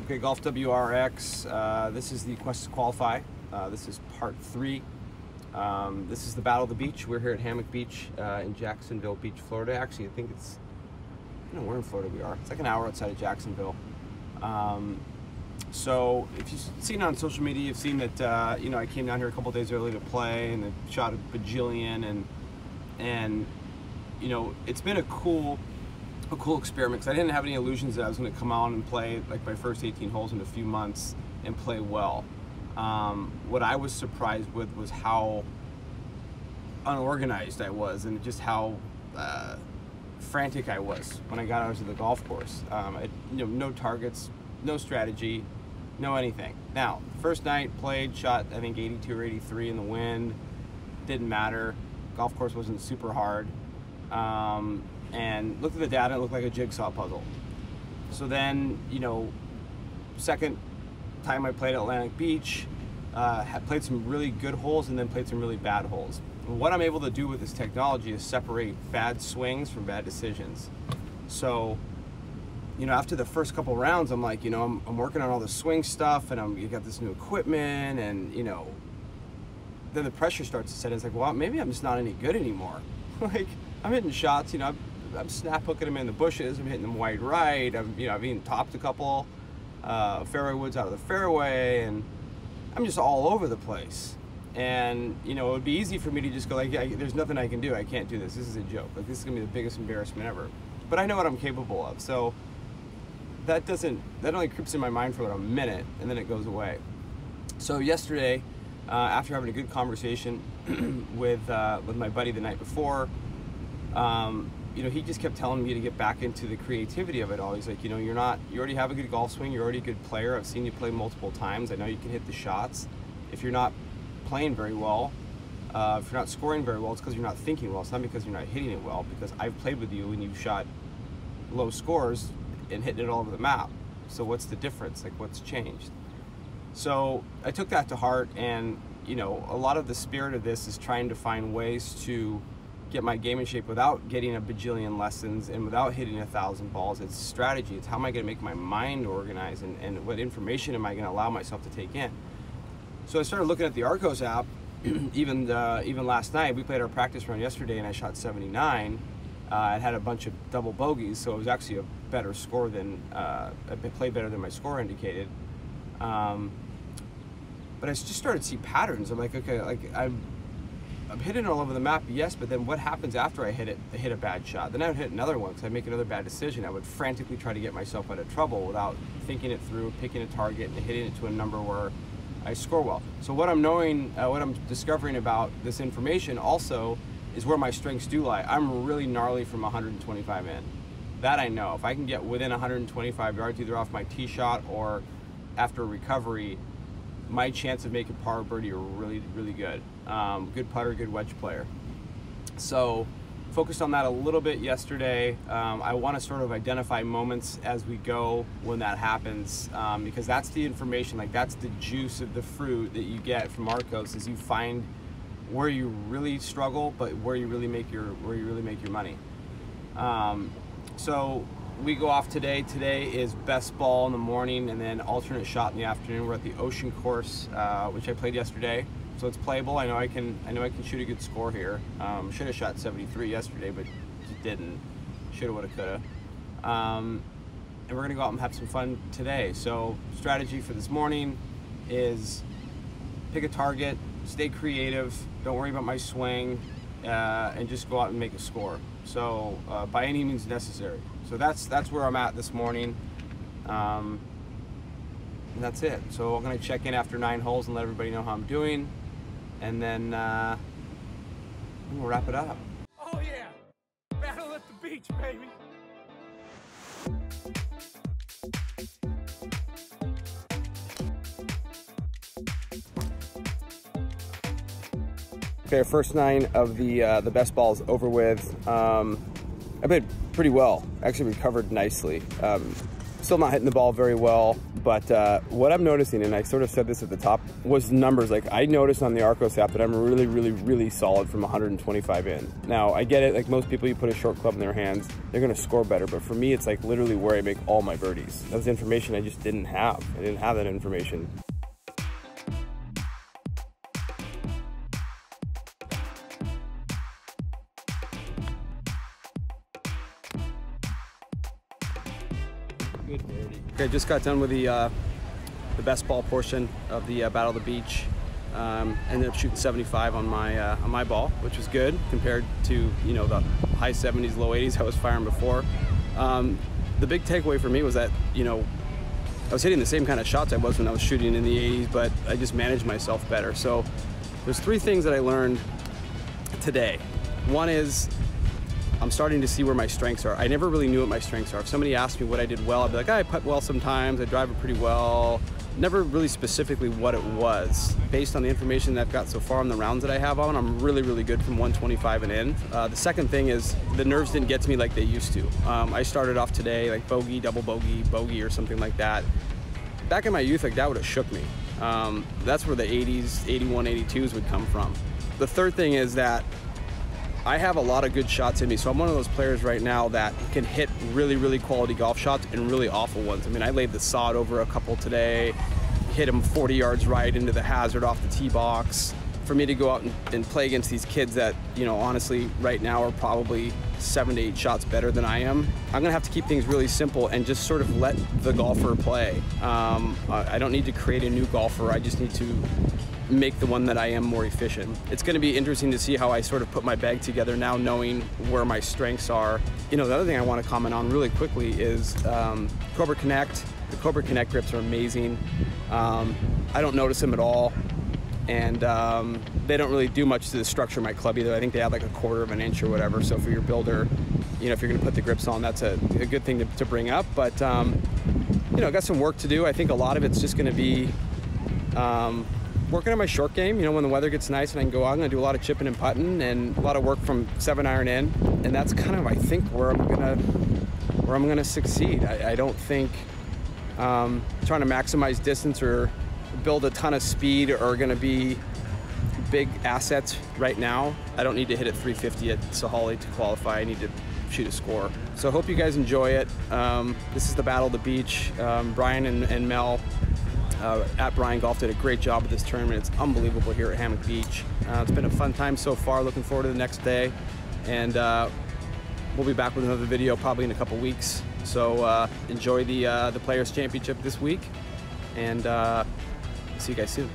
Okay, GolfWRX. This is the Quest to Qualify. This is part 3. This is the Battle of the Beach. We're here at Hammock Beach in Jacksonville Beach, Florida. Actually, I think it's, I don't know where in Florida we are. It's like an hour outside of Jacksonville. So if you've seen on social media, you've seen that you know, I came down here a couple days early to play and I shot a bajillion, and you know, it's been a cool experiment because I didn't have any illusions that I was going to come out and play like my first 18 holes in a few months and play well. What I was surprised with was how unorganized I was and just how frantic I was when I got out to the golf course. You know, no targets, no strategy, no anything. Now, first night played, shot I think 82 or 83 in the wind. Didn't matter. Golf course wasn't super hard. And looked at the data, it looked like a jigsaw puzzle. So then, you know, second time I played at Atlantic Beach, had played some really good holes and then played some really bad holes. And what I'm able to do with this technology is separate bad swings from bad decisions. So, you know, after the first couple rounds, I'm like, you know, I'm working on all the swing stuff and you got this new equipment, and, you know, then the pressure starts to set in. It's like, well, maybe I'm just not any good anymore. Like, I'm hitting shots, you know, I'm snap hooking them in the bushes, I'm hitting them wide right, you know, I've even topped a couple fairway woods out of the fairway, and I'm just all over the place. And, you know, it would be easy for me to just go like, yeah, there's nothing I can do, I can't do this, this is a joke, like this is gonna be the biggest embarrassment ever. But I know what I'm capable of, so that only creeps in my mind for about a minute, and then it goes away. So yesterday, after having a good conversation with my buddy the night before, you know, he just kept telling me to get back into the creativity of it all. He's like, you know, you already have a good golf swing, you're already a good player, I've seen you play multiple times, I know you can hit the shots. If you're not playing very well, if you're not scoring very well, it's because you're not thinking well. It's not because you're not hitting it well, because I've played with you and you've shot low scores and hitting it all over the map. So what's the difference? Like, what's changed? So I took that to heart, and, you know, a lot of the spirit of this is trying to find ways to get my game in shape without getting a bajillion lessons and without hitting 1,000 balls. It's strategy. It's how am I going to make my mind organized, and what information am I going to allow myself to take in. So I started looking at the Arcos app. Even last night, we played our practice round yesterday and I shot 79. I had a bunch of double bogeys, so it was actually a better score than, I played better than my score indicated. But I just started to see patterns. I'm like, okay, like I'm hitting it all over the map, yes, but then what happens after I hit a bad shot? Then I would hit another one because I'd make another bad decision. I would frantically try to get myself out of trouble without thinking it through, picking a target and hitting it to a number where I score well. So what I'm knowing, what I'm discovering about this information also is where my strengths do lie. I'm really gnarly from 125 in. That I know. If I can get within 125 yards, either off my tee shot or after a recovery, my chance of making par or birdie are really, really good. Good putter, good wedge player. So focused on that a little bit yesterday. I want to sort of identify moments as we go when that happens, because that's the information, like that's the juice of the fruit that you get from Arcos, is you find where you really struggle, but where you really make your money. So we go off today. Today is best ball in the morning and then alternate shot in the afternoon. We're at the Ocean course, which I played yesterday, so it's playable. I know I can shoot a good score here. Should have shot 73 yesterday, but just didn't. Shoulda, woulda, coulda. And we're gonna go out and have some fun today. So strategy for this morning is pick a target, stay creative, don't worry about my swing, and just go out and make a score. So by any means necessary. So that's where I'm at this morning, and that's it. So I'm gonna check in after 9 holes and let everybody know how I'm doing, and then we'll wrap it up. Oh yeah, battle at the beach, baby. Okay, first 9 of the best ball is over with. I played pretty well. Actually recovered nicely. Still not hitting the ball very well, but what I'm noticing, and I sort of said this at the top, was numbers. Like, I noticed on the Arccos app that I'm really, really, really solid from 125 in. Now, I get it, like most people, you put a short club in their hands, they're gonna score better, but for me, it's like literally where I make all my birdies. That was information I just didn't have. I didn't have that information. Okay, just got done with the best ball portion of the Battle of the Beach. Ended up shooting 75 on my ball, which was good compared to, you know, the high 70s, low 80s I was firing before. The big takeaway for me was that, you know, I was hitting the same kind of shots I was when I was shooting in the 80s, but I just managed myself better. So there's 3 things that I learned today. One is, I'm starting to see where my strengths are. I never really knew what my strengths are. If somebody asked me what I did well, I'd be like, I putt well sometimes, I drive it pretty well. Never really specifically what it was. Based on the information that I've got so far on the rounds that I have on, I'm really, really good from 125 and in. The second thing is the nerves didn't get to me like they used to. I started off today like bogey, double bogey, bogey or something like that. Back in my youth, like that would have shook me. That's where the 80s, 81, 82s would come from. The third thing is that I have a lot of good shots in me, so I'm one of those players right now that can hit really, really quality golf shots and really awful ones. I mean, I laid the sod over a couple today, hit them 40 yards right into the hazard off the tee box. For me to go out and play against these kids that, you know, honestly, right now are probably 7 to 8 shots better than I am, I'm gonna have to keep things really simple and just sort of let the golfer play. I don't need to create a new golfer, I just need to make the one that I am more efficient. It's going to be interesting to see how I sort of put my bag together now, knowing where my strengths are. You know, the other thing I want to comment on really quickly is Cobra Connect. The Cobra Connect grips are amazing. I don't notice them at all, and they don't really do much to the structure of my club either. I think they add like a 1/4 of an inch or whatever, so for your builder, you know, if you're going to put the grips on, that's a good thing to bring up. But you know, I got some work to do. I think a lot of it's just going to be working on my short game. You know, when the weather gets nice and I can go out, I'm gonna do a lot of chipping and putting and a lot of work from 7-iron in, and that's kind of, I think, where I'm gonna succeed. I don't think trying to maximize distance or build a ton of speed are gonna be big assets right now. I don't need to hit at 350 at Sahali to qualify. I need to shoot a score. So I hope you guys enjoy it. This is the Battle of the Beach. Brian and Mel at Brian Golf did a great job with this tournament. It's unbelievable here at Hammock Beach. It's been a fun time so far. Looking forward to the next day, and we'll be back with another video probably in a couple weeks. So enjoy the Players Championship this week, and see you guys soon.